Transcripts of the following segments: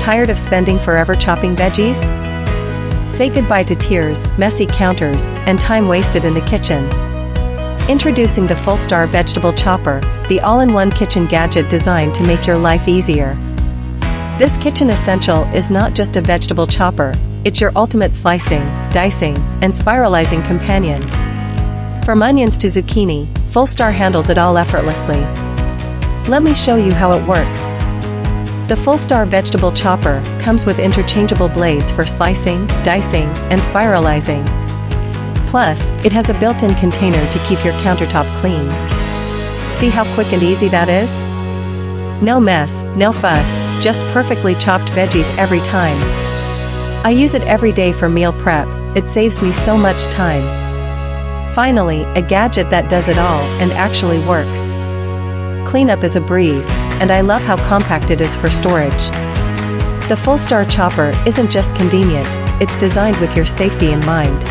Tired of spending forever chopping veggies? Say goodbye to tears, messy counters, and time wasted in the kitchen. Introducing the Fullstar Vegetable Chopper, the all-in-one kitchen gadget designed to make your life easier. This kitchen essential is not just a vegetable chopper, it's your ultimate slicing, dicing, and spiralizing companion. From onions to zucchini, Fullstar handles it all effortlessly. Let me show you how it works. The Fullstar Vegetable Chopper comes with interchangeable blades for slicing, dicing, and spiralizing. Plus, it has a built-in container to keep your countertop clean. See how quick and easy that is? No mess, no fuss, just perfectly chopped veggies every time. I use it every day for meal prep. It saves me so much time. Finally, a gadget that does it all and actually works. Cleanup is a breeze, and I love how compact it is for storage. The Fullstar Chopper isn't just convenient, it's designed with your safety in mind.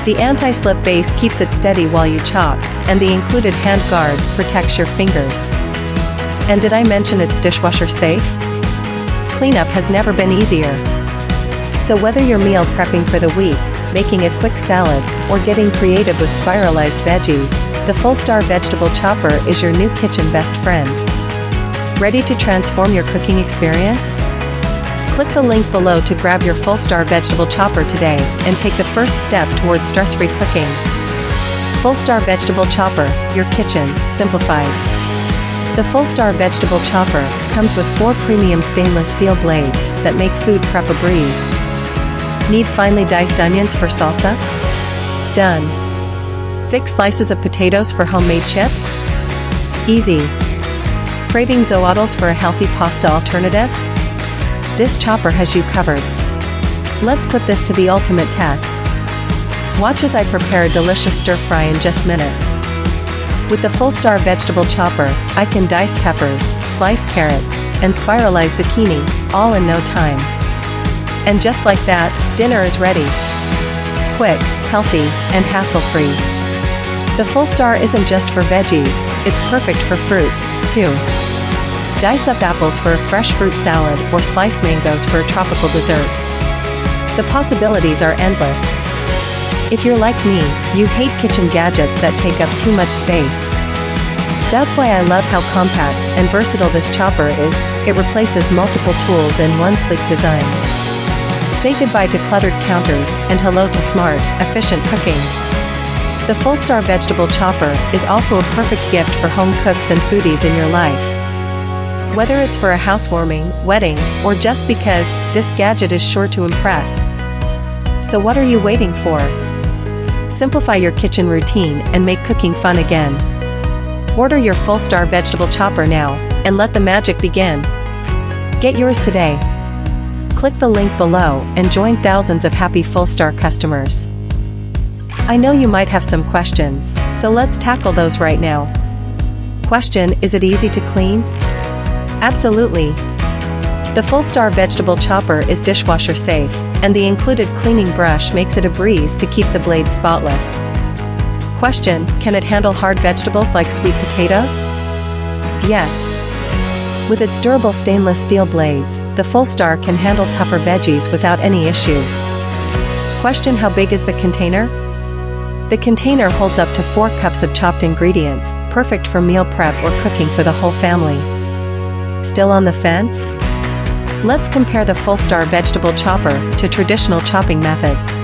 The anti-slip base keeps it steady while you chop, and the included hand guard protects your fingers. And did I mention it's dishwasher safe? Cleanup has never been easier. So whether you're meal prepping for the week, making a quick salad, or getting creative with spiralized veggies, the Fullstar Vegetable Chopper is your new kitchen best friend. Ready to transform your cooking experience? Click the link below to grab your Fullstar Vegetable Chopper today and take the first step towards stress-free cooking. Fullstar Vegetable Chopper, your kitchen, simplified. The Fullstar Vegetable Chopper comes with 4 premium stainless steel blades that make food prep a breeze. Need finely diced onions for salsa? Done. Thick slices of potatoes for homemade chips? Easy. Craving zoodles for a healthy pasta alternative? This chopper has you covered. Let's put this to the ultimate test. Watch as I prepare a delicious stir-fry in just minutes. With the Fullstar Vegetable Chopper, I can dice peppers, slice carrots, and spiralize zucchini, all in no time. And just like that, dinner is ready. Quick, healthy, and hassle-free. The Fullstar isn't just for veggies, it's perfect for fruits, too. Dice up apples for a fresh fruit salad or slice mangoes for a tropical dessert. The possibilities are endless. If you're like me, you hate kitchen gadgets that take up too much space. That's why I love how compact and versatile this chopper is. It replaces multiple tools in one sleek design. Say goodbye to cluttered counters and hello to smart, efficient cooking. The Fullstar Vegetable Chopper is also a perfect gift for home cooks and foodies in your life. Whether it's for a housewarming, wedding, or just because, this gadget is sure to impress. So what are you waiting for? Simplify your kitchen routine and make cooking fun again. Order your Fullstar Vegetable Chopper now, and let the magic begin. Get yours today. Click the link below and join thousands of happy Fullstar customers. I know you might have some questions, so let's tackle those right now. Question: is it easy to clean? Absolutely. The Fullstar Vegetable Chopper is dishwasher safe, and the included cleaning brush makes it a breeze to keep the blade spotless. Question: can it handle hard vegetables like sweet potatoes? Yes. With its durable stainless steel blades, the Fullstar can handle tougher veggies without any issues. Question: how big is the container? The container holds up to 4 cups of chopped ingredients, perfect for meal prep or cooking for the whole family. Still on the fence? Let's compare the Fullstar Vegetable Chopper to traditional chopping methods.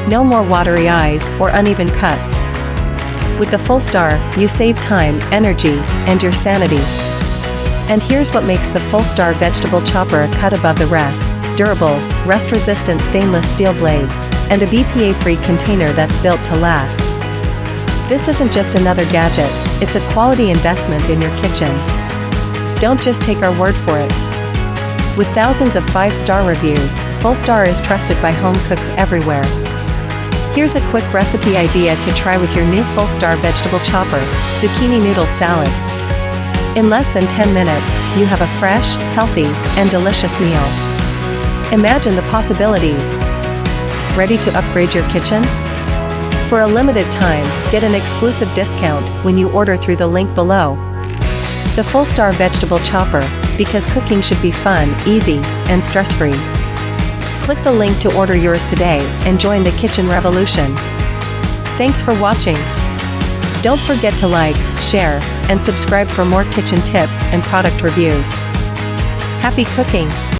No more watery eyes or uneven cuts. With the Fullstar, you save time, energy, and your sanity. And here's what makes the Fullstar Vegetable Chopper a cut above the rest: durable, rust-resistant stainless steel blades, and a BPA-free container that's built to last. This isn't just another gadget, it's a quality investment in your kitchen. Don't just take our word for it. With thousands of 5-star reviews, Fullstar is trusted by home cooks everywhere. Here's a quick recipe idea to try with your new Fullstar Vegetable Chopper: zucchini noodle salad. In less than 10 minutes, you have a fresh, healthy, and delicious meal. Imagine the possibilities. Ready to upgrade your kitchen? For a limited time, get an exclusive discount when you order through the link below. The Fullstar Vegetable Chopper, because cooking should be fun, easy, and stress-free. Click the link to order yours today and join the kitchen revolution. Thanks for watching. Don't forget to like, share, and subscribe for more kitchen tips and product reviews. Happy cooking!